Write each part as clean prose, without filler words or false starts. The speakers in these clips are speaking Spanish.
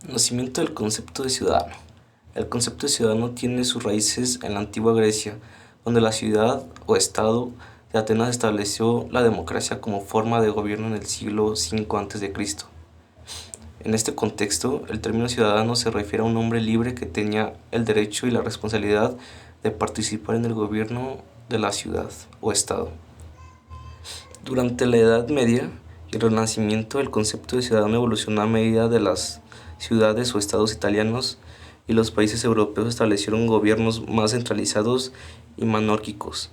Nacimiento del concepto de ciudadano. El concepto de ciudadano tiene sus raíces en la antigua Grecia, donde la ciudad o estado de Atenas estableció la democracia como forma de gobierno en el siglo V a.C. En este contexto, el término ciudadano se refiere a un hombre libre que tenía el derecho y la responsabilidad de participar en el gobierno de la ciudad o estado. Durante la Edad Media y el Renacimiento, el concepto de ciudadano evolucionó a medida de las ciudades o estados italianos y los países europeos establecieron gobiernos más centralizados y monárquicos.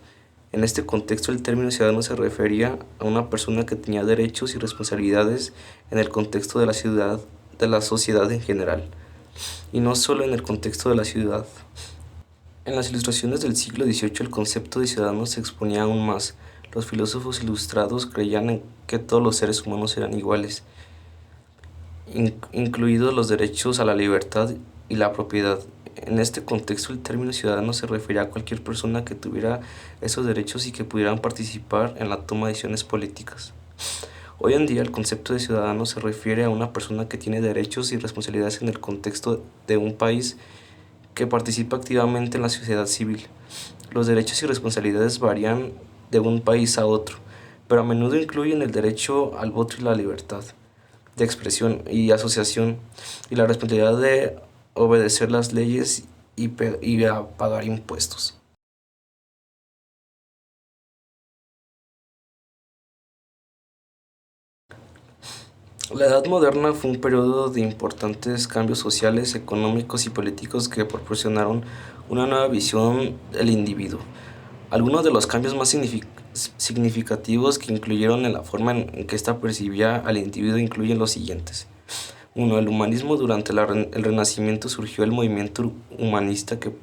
En este contexto, el término ciudadano se refería a una persona que tenía derechos y responsabilidades en el contexto de la ciudad, de la sociedad en general, y no solo en el contexto de la ciudad. En las ilustraciones del siglo XVIII, el concepto de ciudadano se exponía aún más. Los filósofos ilustrados creían en que todos los seres humanos eran iguales, incluidos los derechos a la libertad y la propiedad. En este contexto, el término ciudadano se refería a cualquier persona que tuviera esos derechos y que pudieran participar en la toma de decisiones políticas. Hoy en día, el concepto de ciudadano se refiere a una persona que tiene derechos y responsabilidades en el contexto de un país que participa activamente en la sociedad civil. Los derechos y responsabilidades varían de un país a otro, pero a menudo incluyen el derecho al voto y la libertad de expresión y asociación, y la responsabilidad de obedecer las leyes y a pagar impuestos. La Edad Moderna fue un periodo de importantes cambios sociales, económicos y políticos que proporcionaron una nueva visión del individuo. Algunos de los cambios más significativos que incluyeron en la forma en que ésta percibía al individuo incluyen los siguientes. 1. El humanismo. Durante el Renacimiento surgió el movimiento humanista que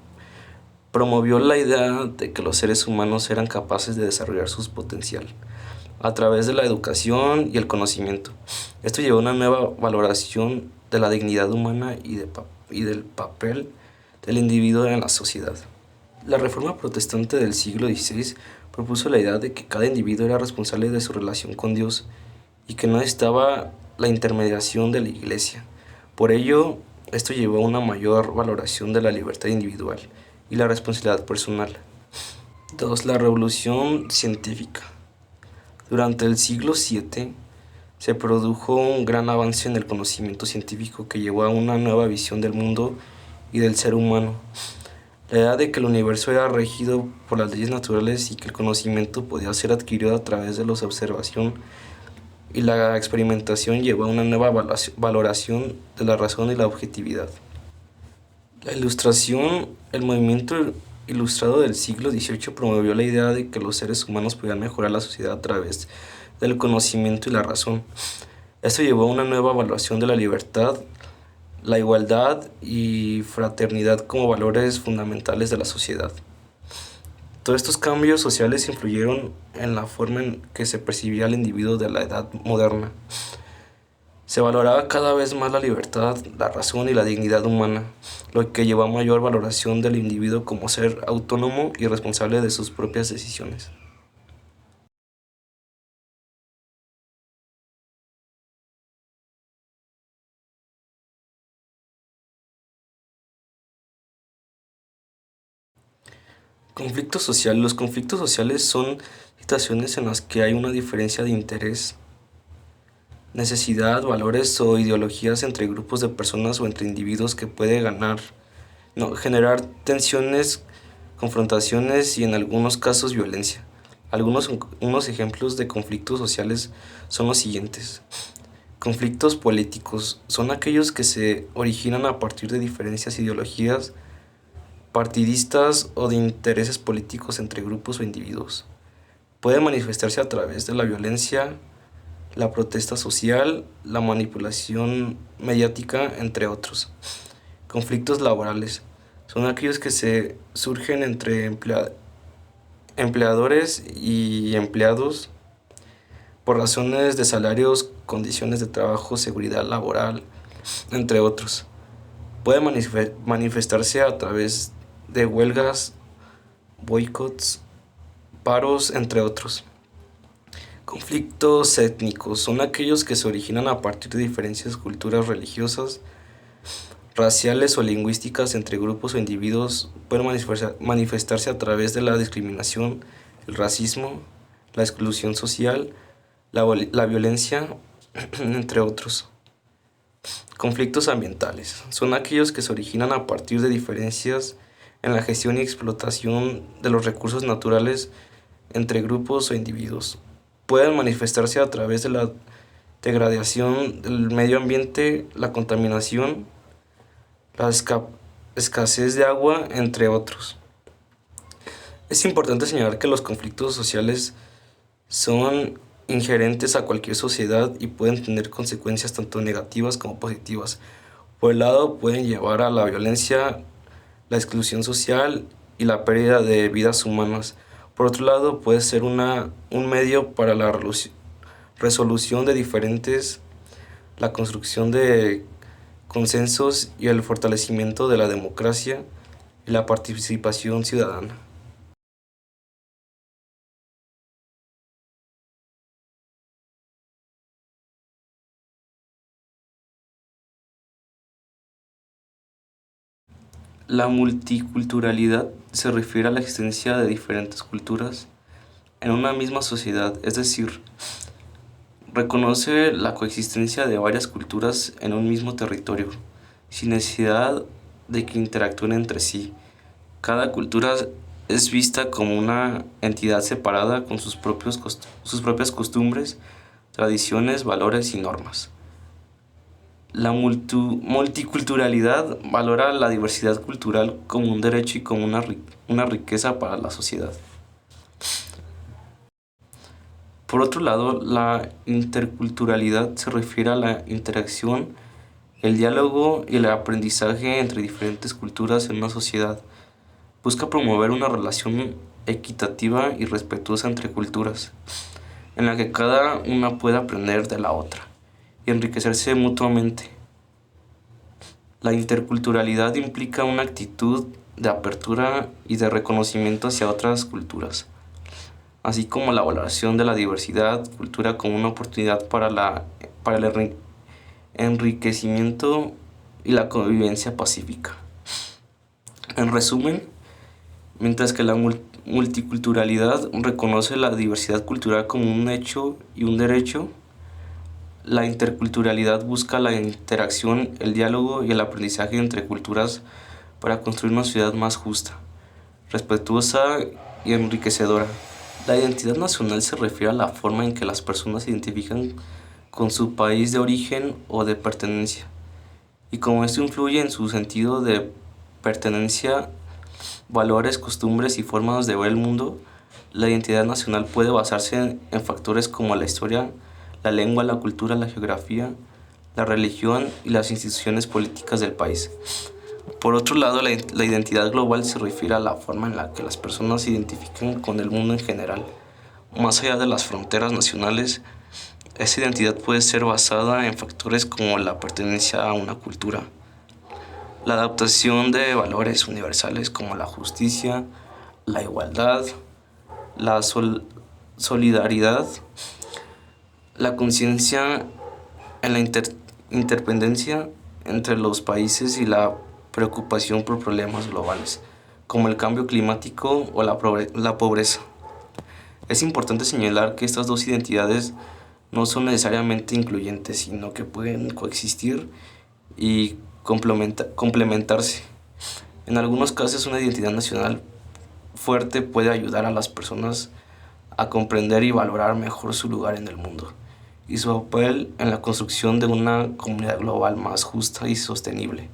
promovió la idea de que los seres humanos eran capaces de desarrollar su potencial a través de la educación y el conocimiento. Esto llevó a una nueva valoración de la dignidad humana y del papel del individuo en la sociedad. La Reforma Protestante del siglo XVI propuso la idea de que cada individuo era responsable de su relación con Dios y que no necesitaba la intermediación de la Iglesia. Por ello, esto llevó a una mayor valoración de la libertad individual y la responsabilidad personal. 2. La Revolución Científica. Durante el siglo VII se produjo un gran avance en el conocimiento científico que llevó a una nueva visión del mundo y del ser humano. La idea de que el universo era regido por las leyes naturales y que el conocimiento podía ser adquirido a través de la observación y la experimentación llevó a una nueva valoración de la razón y la objetividad. La Ilustración, el movimiento ilustrado del siglo XVIII promovió la idea de que los seres humanos podían mejorar la sociedad a través del conocimiento y la razón. Esto llevó a una nueva evaluación de la libertad, la igualdad y fraternidad como valores fundamentales de la sociedad. Todos estos cambios sociales influyeron en la forma en que se percibía al individuo de la edad moderna. Se valoraba cada vez más la libertad, la razón y la dignidad humana, lo que llevó a mayor valoración del individuo como ser autónomo y responsable de sus propias decisiones. Conflicto social. Los conflictos sociales son situaciones en las que hay una diferencia de interés, necesidad, valores o ideologías entre grupos de personas o entre individuos que puede generar tensiones, confrontaciones y en algunos casos violencia. Unos ejemplos de conflictos sociales son los siguientes. Conflictos políticos son aquellos que se originan a partir de diferencias ideologías, partidistas o de intereses políticos entre grupos o individuos. Puede manifestarse a través de la violencia, la protesta social, la manipulación mediática, entre otros. Conflictos laborales son aquellos que surgen entre empleadores y empleados por razones de salarios, condiciones de trabajo, seguridad laboral, entre otros. Puede manifestarse a través de huelgas, boicots, paros, entre otros. Conflictos étnicos son aquellos que se originan a partir de diferencias culturas religiosas, raciales o lingüísticas entre grupos o individuos pueden manifestarse a través de la discriminación, el racismo, la exclusión social, la violencia, entre otros. Conflictos ambientales son aquellos que se originan a partir de diferencias en la gestión y explotación de los recursos naturales entre grupos o individuos. Pueden manifestarse a través de la degradación del medio ambiente, la contaminación, la escasez de agua, entre otros. Es importante señalar que los conflictos sociales son inherentes a cualquier sociedad y pueden tener consecuencias tanto negativas como positivas. Por un lado, pueden llevar a la violencia, la exclusión social y la pérdida de vidas humanas. Por otro lado, puede ser un medio para la resolución de diferentes, la construcción de consensos y el fortalecimiento de la democracia y la participación ciudadana. La multiculturalidad se refiere a la existencia de diferentes culturas en una misma sociedad, es decir, reconoce la coexistencia de varias culturas en un mismo territorio, sin necesidad de que interactúen entre sí. Cada cultura es vista como una entidad separada con sus propias costumbres, tradiciones, valores y normas. La multiculturalidad valora la diversidad cultural como un derecho y como una riqueza para la sociedad. Por otro lado, la interculturalidad se refiere a la interacción, el diálogo y el aprendizaje entre diferentes culturas en una sociedad. Busca promover una relación equitativa y respetuosa entre culturas, en la que cada una pueda aprender de la otra y enriquecerse mutuamente. La interculturalidad implica una actitud de apertura y de reconocimiento hacia otras culturas, así como la valoración de la diversidad cultura como una oportunidad para el enriquecimiento y la convivencia pacífica. En resumen, mientras que la multiculturalidad reconoce la diversidad cultural como un hecho y un derecho, la interculturalidad busca la interacción, el diálogo y el aprendizaje entre culturas para construir una sociedad más justa, respetuosa y enriquecedora. La identidad nacional se refiere a la forma en que las personas se identifican con su país de origen o de pertenencia, y cómo esto influye en su sentido de pertenencia, valores, costumbres y formas de ver el mundo. La identidad nacional puede basarse en factores como la historia, la lengua, la cultura, la geografía, la religión y las instituciones políticas del país. Por otro lado, la identidad global se refiere a la forma en la que las personas se identifican con el mundo en general. Más allá de las fronteras nacionales, esa identidad puede ser basada en factores como la pertenencia a una cultura, la adaptación de valores universales como la justicia, la igualdad, la solidaridad, la conciencia en la interdependencia entre los países y la preocupación por problemas globales, como el cambio climático o la pobreza. Es importante señalar que estas dos identidades no son necesariamente incluyentes, sino que pueden coexistir y complementarse. En algunos casos, una identidad nacional fuerte puede ayudar a las personas a comprender y valorar mejor su lugar en el mundo y su papel en la construcción de una comunidad global más justa y sostenible.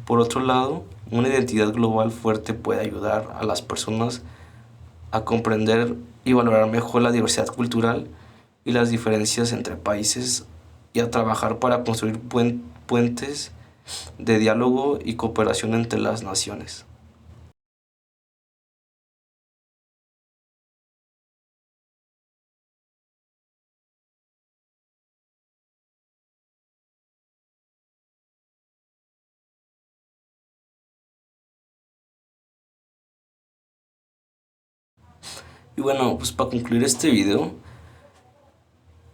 Por otro lado, una identidad global fuerte puede ayudar a las personas a comprender y valorar mejor la diversidad cultural y las diferencias entre países y a trabajar para construir puentes de diálogo y cooperación entre las naciones. Y bueno, pues para concluir este video,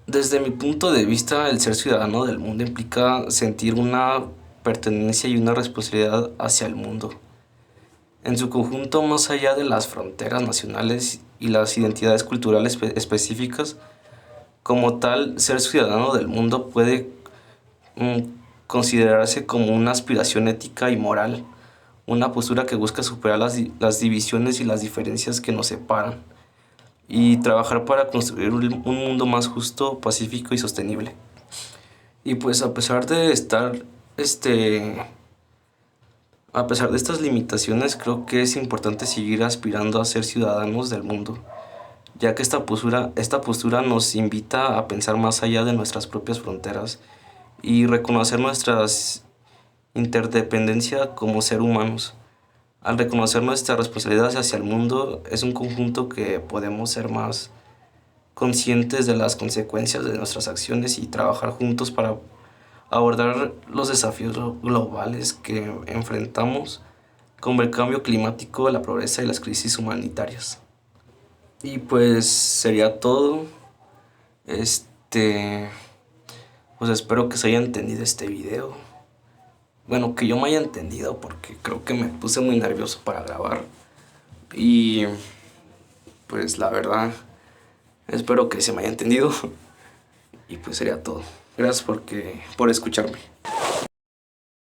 desde mi punto de vista, el ser ciudadano del mundo implica sentir una pertenencia y una responsabilidad hacia el mundo. En su conjunto, más allá de las fronteras nacionales y las identidades culturales específicas, como tal, ser ciudadano del mundo puede mm, considerarse como una aspiración ética y moral, una postura que busca superar las divisiones y las diferencias que nos separan, y trabajar para construir un mundo más justo, pacífico y sostenible. Y pues a pesar de estas limitaciones, creo que es importante seguir aspirando a ser ciudadanos del mundo, ya que esta postura nos invita a pensar más allá de nuestras propias fronteras y reconocer nuestra interdependencia como ser humanos. Al reconocer nuestra responsabilidad hacia el mundo, es un conjunto que podemos ser más conscientes de las consecuencias de nuestras acciones y trabajar juntos para abordar los desafíos globales que enfrentamos, como el cambio climático, la pobreza y las crisis humanitarias. Y pues sería todo. Este, pues espero que se haya entendido este video. Bueno, que yo me haya entendido porque creo que me puse muy nervioso para grabar. Y pues la verdad, espero que se me haya entendido. Y pues sería todo. Gracias por escucharme.